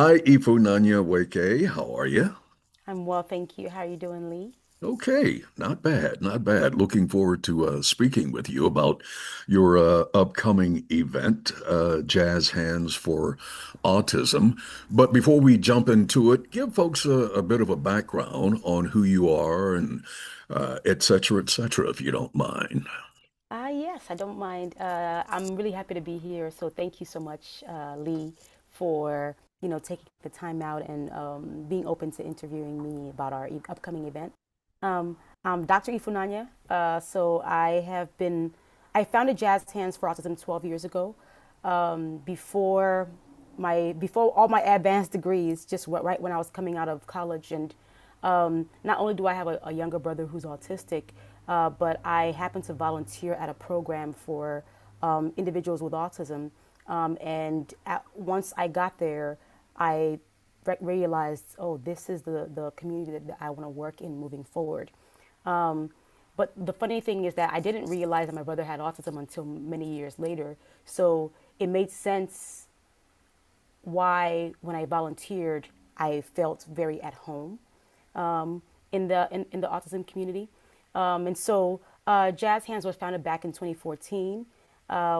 Hi, Ifunanya Nweke. How are you? I'm well, thank you. How are you doing, Lee? Okay, not bad, not bad. Looking forward to speaking with you about your upcoming event, Jazz Hands for Autism. But before we jump into it, give folks a bit of a background on who you are and et cetera, if you don't mind. Yes, I don't mind. I'm really happy to be here. So thank you so much, Lee, for taking the time out and being open to interviewing me about our upcoming event. I'm Dr. Ifunanya. I founded Jazz Hands for Autism 12 years ago. Before all my advanced degrees, just right when I was coming out of college. And not only do I have a younger brother who's autistic, but I happen to volunteer at a program for individuals with autism. Once I got there, I realized, oh, this is the community that I want to work in moving forward. Um, but the funny thing is that I didn't realize that my brother had autism until many years later. So it made sense why, when I volunteered, I felt very at home in the autism community. Jazz Hands was founded back in 2014.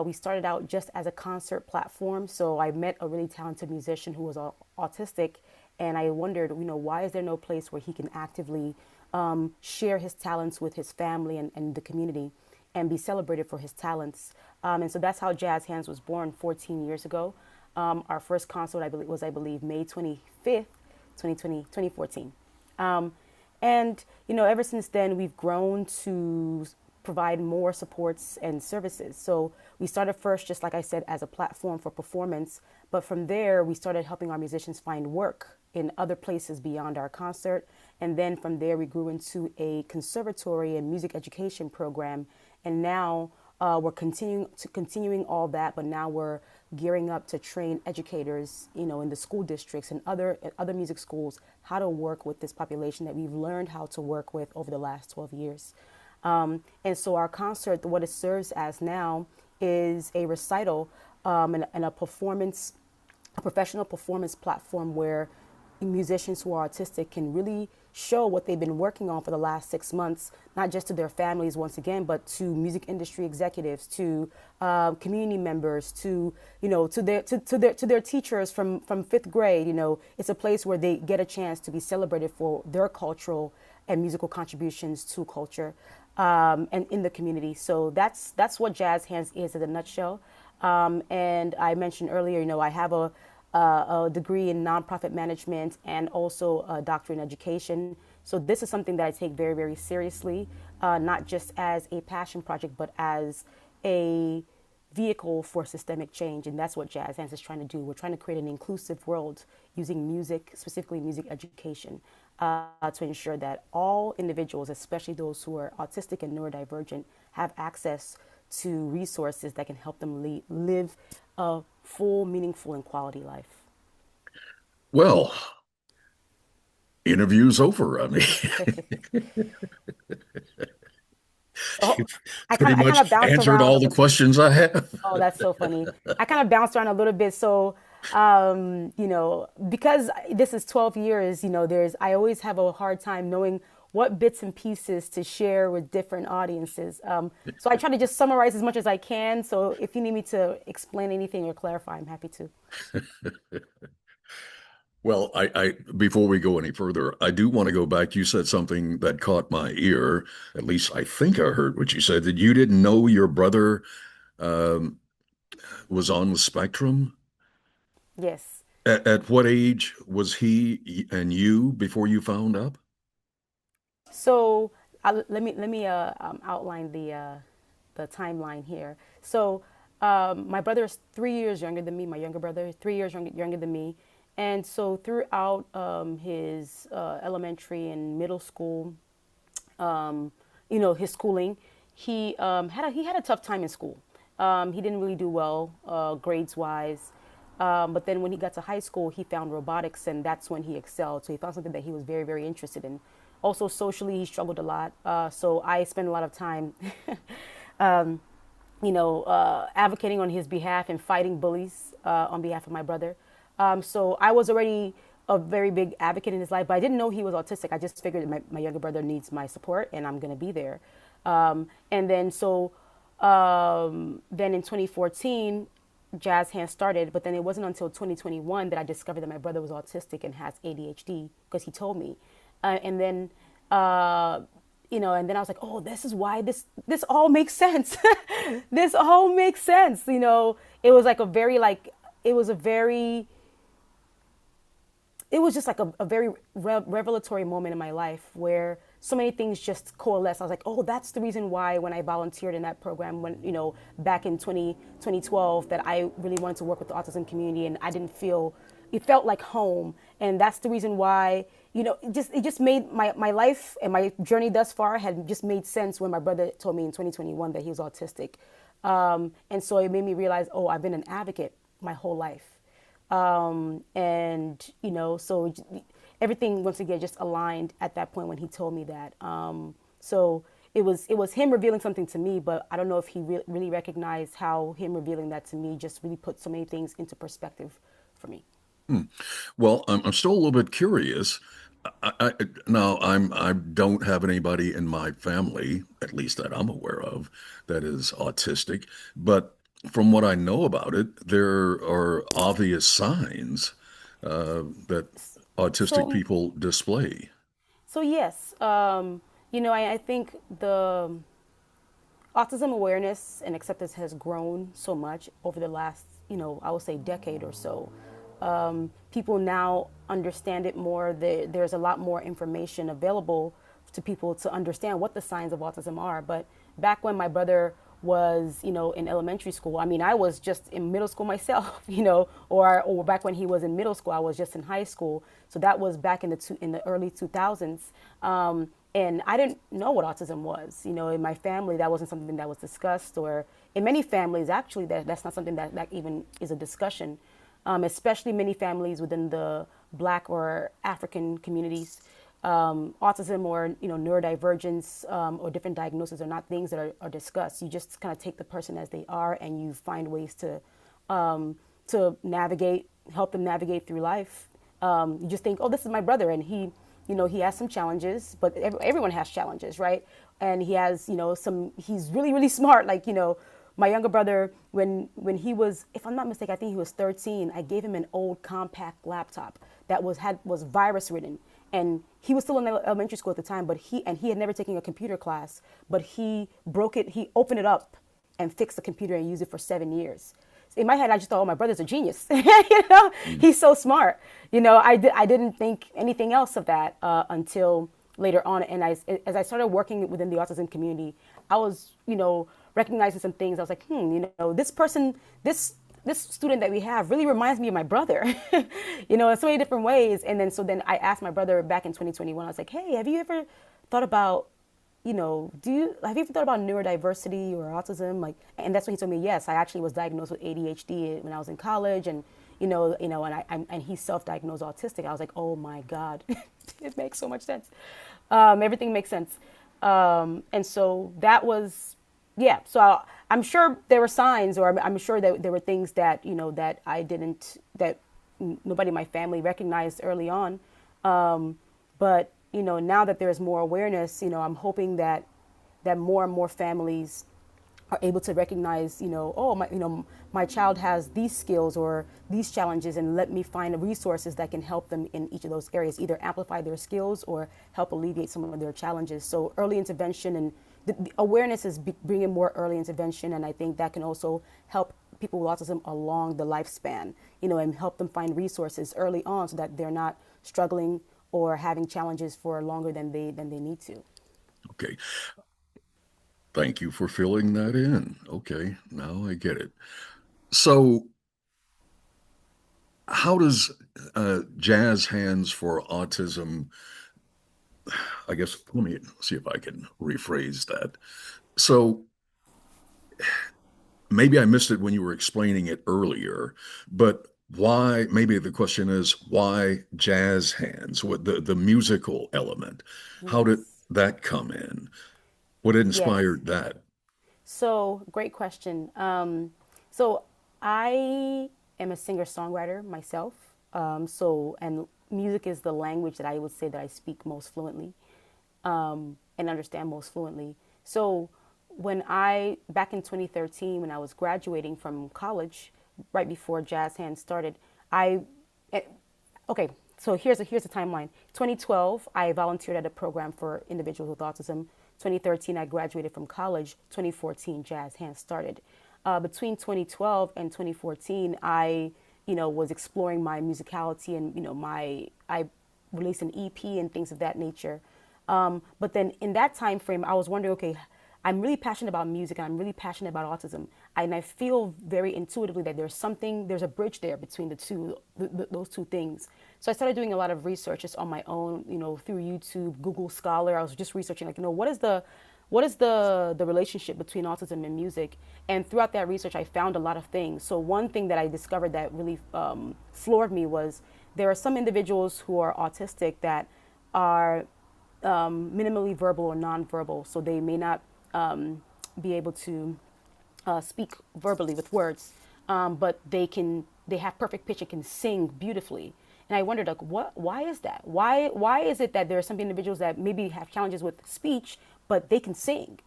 We started out just as a concert platform. So I met a really talented musician who was autistic, and I wondered, why is there no place where he can actively share his talents with his family and the community and be celebrated for his talents? And so that's how Jazz Hands was born 14 years ago. Our first concert, I believe, May 25th, 2014. And ever since then, we've grown to provide more supports and services. So we started first, just like I said, as a platform for performance. But from there, we started helping our musicians find work in other places beyond our concert. And then from there, we grew into a conservatory and music education program. And now we're continuing all that, but now we're gearing up to train educators, in the school districts and other music schools, how to work with this population that we've learned how to work with over the last 12 years. And so our concert, what it serves as now, is a recital and a professional performance platform where musicians who are autistic can really show what they've been working on for the last 6 months, not just to their families once again, but to music industry executives, to community members, to their teachers from fifth grade. It's a place where they get a chance to be celebrated for their cultural and musical contributions to culture and in the community. So that's what Jazz Hands is in a nutshell. And I mentioned earlier, I have a degree in nonprofit management and also a doctorate in education. So this is something that I take very, very seriously, not just as a passion project, but as a vehicle for systemic change. And that's what Jazz Hands is trying to do. We're trying to create an inclusive world using music, specifically music education, to ensure that all individuals, especially those who are autistic and neurodivergent, have access to resources that can help them live a full, meaningful, and quality life. Well, interview's over. I mean, So you've I kind pretty of I kind much of bounced answered around a all the little bit. questions I have. Oh, that's so funny. I kind of bounced around a little bit. So, because this is 12 years, I always have a hard time knowing what bits and pieces to share with different audiences. So I try to just summarize as much as I can. So if you need me to explain anything or clarify, I'm happy to. Well, before we go any further, I do want to go back. You said something that caught my ear. At least I think I heard what you said, that you didn't know your brother um, was on the spectrum. Yes. At what age was he and you before you found out? So let me outline the timeline here. So my brother is 3 years younger than me. My younger brother is 3 years younger than me, and so throughout his elementary and middle school, his schooling, he had a tough time in school. He didn't really do well grades wise. But then when he got to high school, he found robotics, and that's when he excelled. So he found something that he was very, very interested in. Also, socially, he struggled a lot. So I spent a lot of time, advocating on his behalf and fighting bullies on behalf of my brother. So I was already a very big advocate in his life, but I didn't know he was autistic. I just figured that my younger brother needs my support and I'm going to be there. And then so then in 2014, Jazz Hands started, but then it wasn't until 2021 that I discovered that my brother was autistic and has ADHD because he told me. And then uh, and then I was like, oh, this is why this all makes sense. This all makes sense. It was like a very like it was a very it was just like a very revelatory moment in my life where so many things just coalesced. I was like, oh, that's the reason why when I volunteered in that program when, back in 2012, that I really wanted to work with the autism community and I didn't feel, it felt like home. And that's the reason why, it just made my life and my journey thus far had just made sense when my brother told me in 2021 that he was autistic. And so it made me realize, oh, I've been an advocate my whole life. And so everything once again just aligned at that point when he told me that. So it was him revealing something to me, but I don't know if he really recognized how him revealing that to me just really put so many things into perspective for me. Hmm. Well, I'm still a little bit curious. Now, I don't have anybody in my family, at least that I'm aware of, that is autistic. But from what I know about it, there are obvious signs that autistic So people display. so yes, I think the autism awareness and acceptance has grown so much over the last, I would say decade or so. People now understand it more. There's a lot more information available to people to understand what the signs of autism are. But back when my brother was, in elementary school, I mean, I was just in middle school myself, or back when he was in middle school, I was just in high school. So that was back in the early 2000s. And I didn't know what autism was. In my family, that wasn't something that was discussed, or in many families, actually, that's not something that even is a discussion, especially many families within the Black or African communities. Autism or neurodivergence or different diagnoses are not things that are discussed. You just kind of take the person as they are, and you find ways to navigate, help them navigate through life. You just think, oh, this is my brother, and he has some challenges, but everyone has challenges, right? And he has, he's really, really smart. Like, my younger brother, when he was, if I'm not mistaken, I think he was 13, I gave him an old compact laptop that was virus ridden. And he was still in elementary school at the time, but he had never taken a computer class, but he broke it, he opened it up and fixed the computer and used it for 7 years. In my head, I just thought, oh, my brother's a genius. Mm. He's so smart. I didn't think anything else of that until later on. And as I started working within the autism community, I was, recognizing some things. I was like, this person, this student that we have really reminds me of my brother, in so many different ways. And then I asked my brother back in 2021, I was like, hey, have you ever thought about have you ever thought about neurodiversity or autism? Like, and that's when he told me, yes, I actually was diagnosed with ADHD when I was in college, and and he's self-diagnosed autistic. I was like, oh my God, it makes so much sense. Everything makes sense, and so that was, yeah. So I'm sure there were signs, or I'm sure that there were things that that I didn't, that nobody in my family recognized early on. But now that there's more awareness, I'm hoping that more and more families are able to recognize, oh, my child has these skills or these challenges, and let me find resources that can help them in each of those areas, either amplify their skills or help alleviate some of their challenges. So early intervention and the awareness is bringing more early intervention, and I think that can also help people with autism along the lifespan, and help them find resources early on so that they're not struggling or having challenges for longer than they need to. Okay. Thank you for filling that in. Okay. Now I get it. So, how does Jazz Hands for Autism, I guess, let me see if I can rephrase that. So, maybe I missed it when you were explaining it earlier, but why, maybe the question is, why jazz hands? What the musical element? How did Yes. that come in? What Yes. inspired that? So, great question. So, I am a singer songwriter myself. And music is the language that I would say that I speak most fluently, and understand most fluently. So back in 2013, when I was graduating from college, right before Jazz Hands started, I, eh, okay, so here's a timeline. 2012, I volunteered at a program for individuals with autism. 2013, I graduated from college. 2014, Jazz Hands started. Between 2012 and 2014, I, was exploring my musicality, and I released an EP and things of that nature. But then in that time frame, I was wondering, okay, I'm really passionate about music and I'm really passionate about autism. And I feel very intuitively that there's a bridge there between those two things. So I started doing a lot of research just on my own, through YouTube, Google Scholar. I was just researching, like, what is the relationship between autism and music? And throughout that research, I found a lot of things. So one thing that I discovered that really floored me was there are some individuals who are autistic that are minimally verbal or nonverbal, so they may not be able to speak verbally with words, but they have perfect pitch and can sing beautifully. And I wondered, like, why is that? Why is it that there are some individuals that maybe have challenges with speech, but they can sing?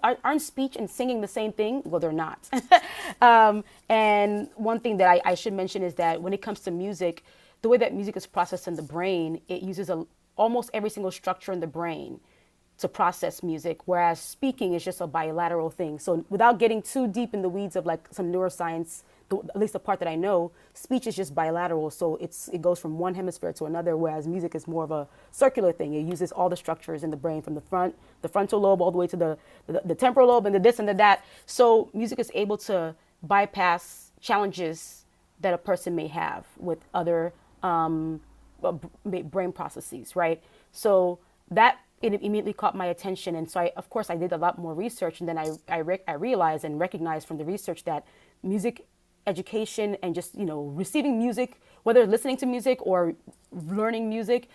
Aren't speech and singing the same thing? Well, they're not. And one thing that I should mention is that when it comes to music, the way that music is processed in the brain, it uses almost every single structure in the brain to process music, whereas speaking is just a bilateral thing. So without getting too deep in the weeds of like some neuroscience, at least the part that I know, speech is just bilateral. So it goes from one hemisphere to another, whereas music is more of a circular thing. It uses all the structures in the brain from the frontal lobe, all the way to the temporal lobe, and the this and the that. So music is able to bypass challenges that a person may have with other brain processes, right? So that it immediately caught my attention, and so of course I did a lot more research, and then I realized and recognized from the research that music education and just receiving music, whether listening to music or learning music,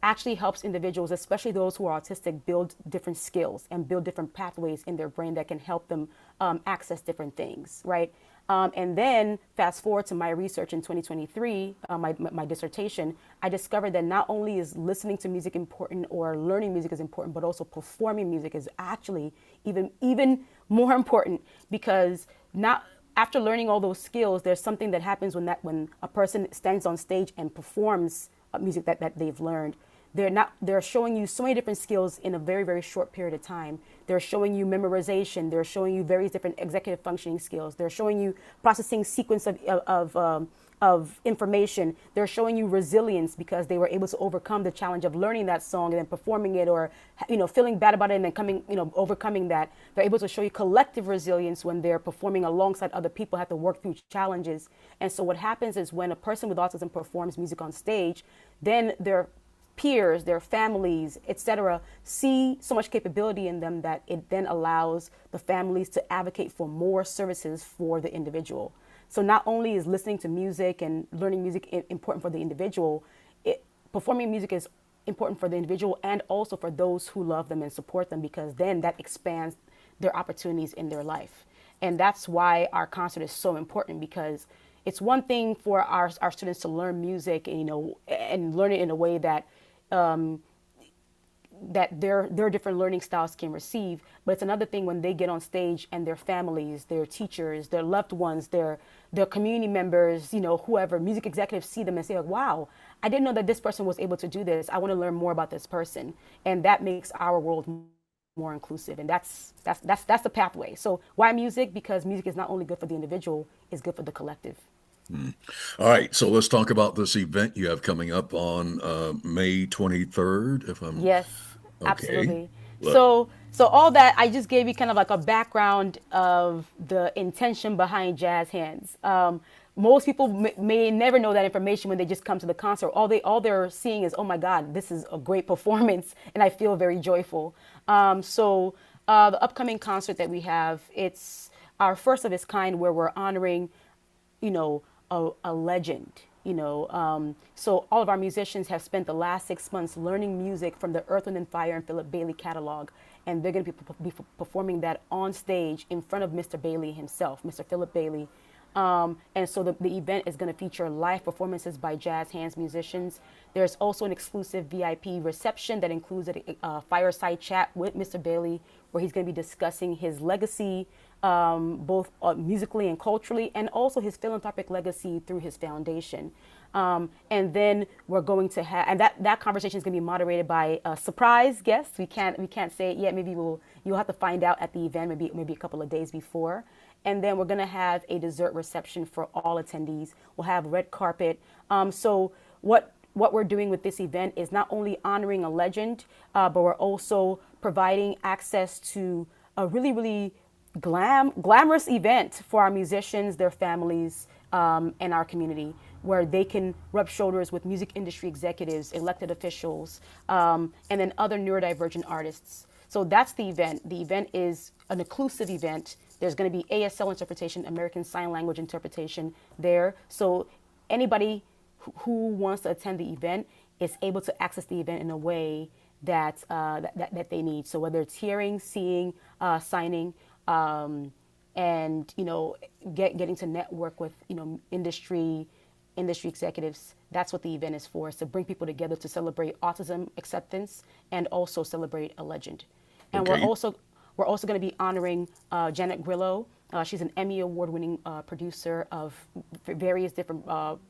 actually helps individuals, especially those who are autistic, build different skills and build different pathways in their brain that can help them access different things, right? And then fast forward to my research in 2023, my dissertation, I discovered that not only is listening to music important or learning music is important, but also performing music is actually even more important, because not after learning all those skills, there's something that happens when a person stands on stage and performs music that they've learned. They're showing you so many different skills in a very, very short period of time. They're showing you memorization. They're showing you various different executive functioning skills. They're showing you processing sequence of information. They're showing you resilience because they were able to overcome the challenge of learning that song and then performing it, or feeling bad about it and then overcoming that. They're able to show you collective resilience when they're performing alongside other people, have to work through challenges. And so what happens is when a person with autism performs music on stage, then their peers, their families, etc., see so much capability in them that it then allows the families to advocate for more services for the individual. So not only is listening to music and learning music important for the individual, performing music is important for the individual and also for those who love them and support them, because then that expands their opportunities in their life. And that's why our concert is so important, because it's one thing for our students to learn music and learn it in a way that that their different learning styles can receive. But it's another thing when they get on stage and their families, their teachers, their loved ones, their community members, whoever, music executives see them and say, like, wow, I didn't know that this person was able to do this. I want to learn more about this person. And that makes our world more inclusive. And that's the pathway. So why music? Because music is not only good for the individual, it's good for the collective. All right, so let's talk about this event you have coming up on May 23rd, if I'm Yes, okay. absolutely. Look, So all that I just gave you kind of like a background of the intention behind Jazz Hands. Most people may never know that information when they just come to the concert. All they're seeing is, oh my God, this is a great performance, and I feel very joyful. The upcoming concert that we have, it's our first of its kind, where we're honoring a legend. So all of our musicians have spent the last 6 months learning music from the Earth, Wind and Fire and Philip Bailey catalog, and they're going to be performing that on stage in front of Mr. Bailey himself, Mr. Philip Bailey. And so the event is going to feature live performances by jazz hands musicians. There's also an exclusive VIP reception that includes a fireside chat with Mr. Bailey, where he's going to be discussing his legacy, both musically and culturally, and also his philanthropic legacy through his foundation. And then we're going to have, and that conversation is going to be moderated by a surprise guest. We can't say it yet. You'll have to find out at the event, maybe a couple of days before. And then we're going to have a dessert reception for all attendees. We'll have red carpet. So what we're doing with this event is not only honoring a legend, but we're also providing access to a really, really glamorous event for our musicians, their families, and our community, where they can rub shoulders with music industry executives, elected officials, and then other neurodivergent artists. So that's the event. The event is an inclusive event. There's going to be ASL interpretation, American Sign Language interpretation there. So anybody who wants to attend the event is able to access the event in a way that they need. So whether it's hearing, seeing, signing, and getting to network with industry executives, that's what the event is for. Is to bring people together to celebrate autism acceptance and also celebrate a legend. And we're Okay. also we're also going to be honoring Janet Grillo. She's an Emmy Award-winning producer of various different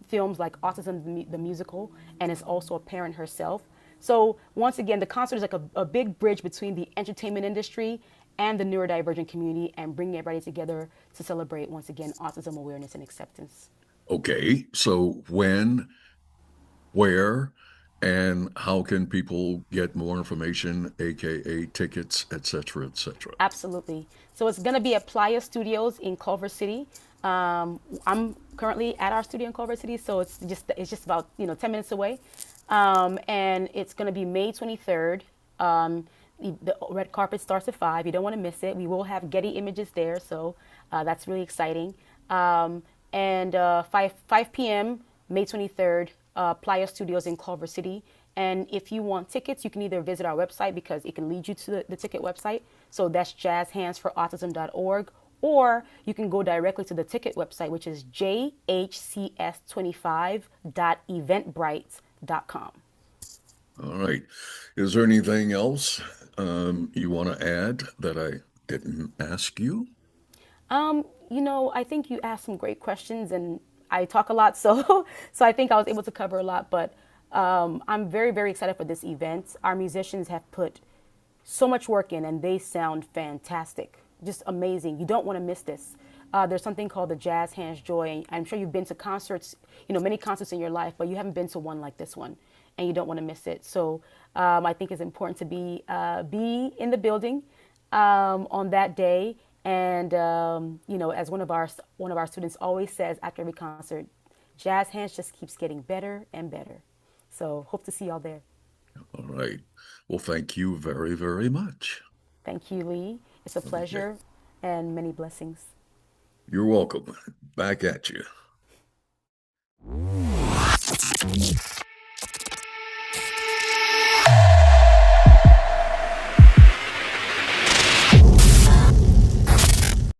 films like Autism the Musical, and is also a parent herself. So once again, the concert is like a big bridge between the entertainment industry and the neurodivergent community, and bringing everybody together to celebrate, once again, autism awareness and acceptance. Okay. So when, where, and how can people get more information, aka tickets, et cetera, et cetera? Absolutely. So it's going to be at Playa Studios in Culver City. I'm currently at our studio in Culver City, so it's just about 10 minutes away, and it's going to be May 23rd. The red carpet starts at 5. You don't want to miss it. We will have Getty Images there, so that's really exciting. And 5 p.m. May 23rd, Playa Studios in Culver City. And if you want tickets, you can either visit our website, because it can lead you to the ticket website. So that's jazzhandsforautism.org. Or you can go directly to the ticket website, which is jhcs25.eventbrite.com. All right. Is there anything else you want to add that I didn't ask you? I think you asked some great questions, and I talk a lot, so so I think I was able to cover a lot. But I'm very, very excited for this event. Our musicians have put so much work in, and they sound fantastic, just amazing. You don't want to miss this. There's something called the Jazz Hands Joy, and I'm sure you've been to concerts, many concerts in your life, but you haven't been to one like this one, and you don't want to miss it. So I think it's important to be in the building on that day. And as one of our students always says after every concert, Jazz Hands just keeps getting better and better. So hope to see y'all there. All right. Well, thank you very, very much. Thank you, Lee. It's a Okay. pleasure, and many blessings. You're welcome. Back at you.